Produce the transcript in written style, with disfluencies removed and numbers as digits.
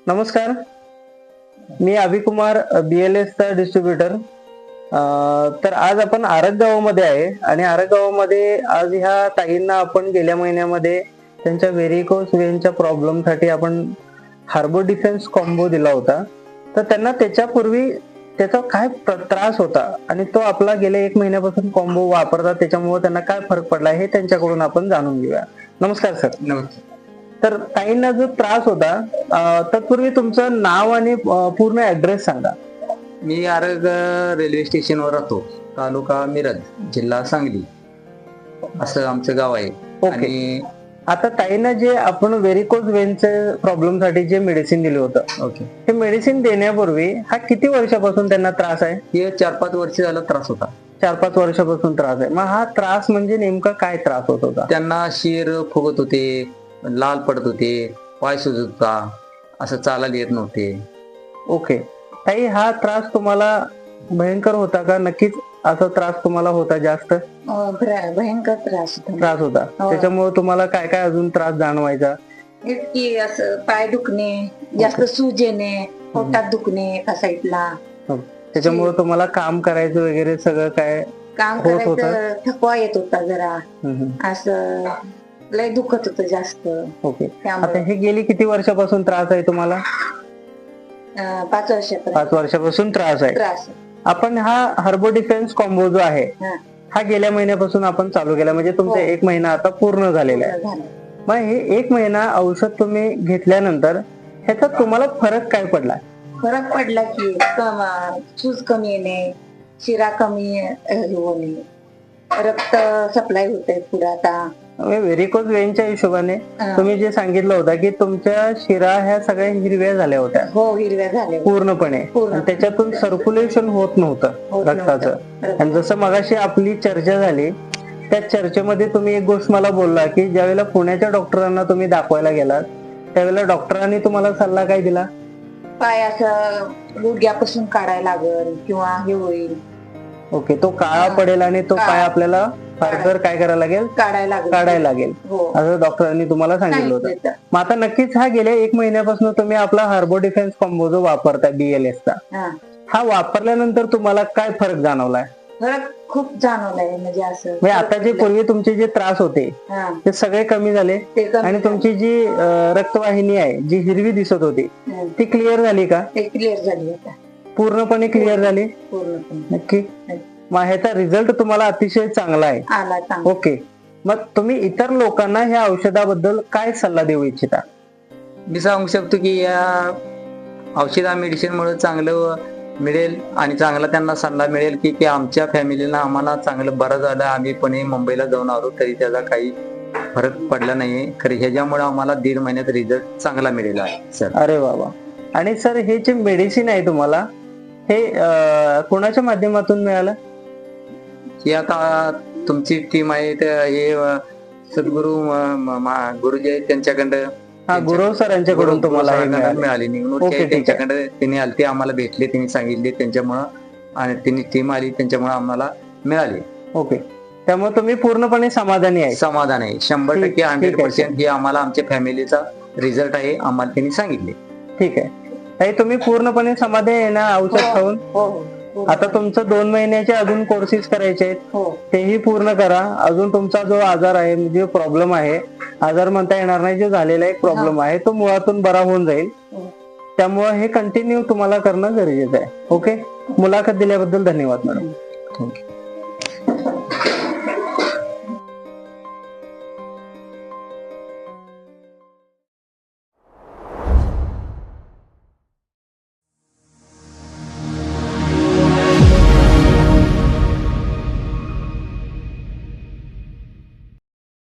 नमस्कार, मी अभिकुमार BLS चा distributor. तर आज आपण आरग गावामध्ये आहे आणि आरग गावामध्ये आज ह्या ताईंना आपण गेल्या महिन्यामध्ये त्यांच्या व्हेरिकोस वेनच्या प्रॉब्लेम साठी आपण हार्बो डिफेन्स कॉम्बो दिला होता. तर त्यांना त्याच्यापूर्वी त्याचा काय त्रास होता आणि तो आपला गेल्या 1 महिन्यापासून कॉम्बो वापरतात त्याच्यामुळे त्यांना काय फरक पडला हे त्यांच्याकडून आपण जाणून घेऊया. नमस्कार सर. नमस्कार. तर ताईंना जो त्रास होता तत्पूर्वी तुमचं नाव आणि पूर्ण ऍड्रेस सांगा. मी आरग रेल्वे स्टेशनवर राहतो, तालुका मिरज, जिल्हा सांगली, असं आमचं गाव आहे. ओके. आता ताईंना जे आपण व्हेरिकोज वेनचे प्रॉब्लेम साठी जे मेडिसिन दिलं होतं, ओके, हे मेडिसिन देण्यापूर्वी हा किती वर्षापासून त्यांना त्रास आहे? हे 4-5 वर्ष झाला त्रास होता. 4-5 वर्षापासून त्रास आहे. मग हा त्रास म्हणजे नेमका काय त्रास होत होता? त्यांना शिर फुगत होते, लाल पडत होते, पाय सुजत होता, असं चालायला येत नव्हते. ओके. ताई, हा त्रास तुम्हाला भयंकर होता का? नक्कीच असा त्रास तुम्हाला होता जास्त? भयंकर त्रास होता. त्याच्यामुळे तुम्हाला काय काय अजून त्रास जाणवायचा? इतकी असं पाय दुखणे, जास्त सूज येणे, पोटात दुखणे एका साईडला. त्याच्यामुळे तुम्हाला काम करायचं वगैरे सगळं काय काम होत होतं? करायचं थकवा येत होता जरा, असं लय दुखत होतं जास्त. ओके. त्यामुळे आता हे गेली किती वर्षापासून त्रास आहे तुम्हाला? 5 वर्षापर्यंत 5 वर्षापासून त्रास आहे. त्रास. आपण हा हार्बो डिफेन्स कॉम्बो जो आहे हा, हा गेल्या महिन्यापासून आपण चालू केला, म्हणजे तुमचा हो. 1 महिना आता पूर्ण झालेला आहे. झालं. मग हे 1 महिना औषध तुम्ही घेतल्यानंतर ह्याचा तुम्हाला फरक काय पडला? फरक पडला की सूज कमी येणे, शिरा कमी होणे, रक्त सप्लाय होते पुढे. आता व्हेरिकोज वेनच्या हिशोबाने तुम्ही जे सांगितलं होतं की तुमच्या शिरा ह्या सगळ्या हिरव्या झाल्या होत्या हो, हिरव्या झाल्या पूर्णपणे, आणि त्याच्यातून सर्क्युलेशन होत नव्हतं रक्ताचं. आणि जसं मगाशी आपली चर्चा झाली त्या चर्चेमध्ये तुम्ही एक गोष्ट मला बोलला की ज्यावेळेला पुण्याच्या डॉक्टरांना तुम्ही दाखवायला गेलात त्यावेळेला डॉक्टरांनी तुम्हाला सल्ला काय दिला? पाय असं गुडघ्यापासून काढायला लागेल किंवा हे होईल. ओके. तो काळा पडेल आणि तो पाय आपल्याला फारदर काय करायला लागेल? काढायला लागेल, असं डॉक्टरांनी तुम्हाला सांगितलं होतं. मग आता नक्कीच हा गेल्या 1 महिन्यापासून तुम्ही आपला हार्बो डिफेन्स कॉम्बो जो वापरताय BLS चा, हा वापरल्यानंतर तुम्हाला काय फरक जाणवलाय? फरक खूप जाणवलाय. म्हणजे असं म्हणजे आता जे पूर्वी तुमचे जे त्रास होते ते सगळे कमी झाले आणि तुमची जी रक्तवाहिनी आहे जी हिरवी दिसत होती ती क्लिअर झाली का? क्लिअर झाली आता, पूर्णपणे क्लिअर झाली? पूर्णपणे नक्की. मग ह्याचा रिझल्ट तुम्हाला अतिशय चांगला आहे. आला चांगला. ओके. मग तुम्ही इतर लोकांना ह्या औषधाबद्दल काय सल्ला देऊ इच्छिता? मी सांगू शकतो की या औषधा मेडिसिन मुळे चांगलं मिळेल आणि चांगला त्यांना सल्ला मिळेल की आमच्या फॅमिलीला आम्हाला चांगलं बरं झालं. आम्ही पण मुंबईला जाऊन आलो तरी त्याचा काही फरक पडला नाहीये. खरं ह्याच्यामुळे आम्हाला 1.5 महिन्यात रिझल्ट चांगला मिळेल आहे सर. अरे बाबा. आणि सर, हे जे मेडिसिन आहे तुम्हाला हे कोणाच्या माध्यमातून मिळालं? ही आता तुमची टीम आहे हे सद्गुरू गुरुजी आहेत त्यांच्याकडे, गुरव सरांच्याकडून तुम्हाला हे मिळाली निवडणूक त्यांच्याकडे त्यांनी आली, ते आम्हाला भेटले, त्यांनी सांगितले, त्यांच्यामुळं आणि त्यांनी टीम आली त्यांच्यामुळे आम्हाला मिळाली. ओके. त्यामुळे तुम्ही पूर्णपणे समाधानी आहे? समाधान आहे 100%, 100%. हे आम्हाला आमच्या फॅमिलीचा रिझल्ट आहे, आम्हाला त्यांनी सांगितले. ठीक आहे. ताई, तुम्ही पूर्णपणे समाधानी आहे ना औषध खाऊन? आता तुमचं 2 महिन्याचे अजून कोर्सेस करायचे आहेत, तेही पूर्ण करा. अजून तुमचा जो आजार आहे, म्हणजे प्रॉब्लेम आहे, आजार म्हणता येणार नाही, जो झालेला एक प्रॉब्लेम आहे तो मुळातून बरा होऊन जाईल. त्यामुळे हे कंटिन्यू तुम्हाला करणं गरजेचं आहे. ओके. मुलाखत दिल्याबद्दल धन्यवाद मॅडम. थँक्यू.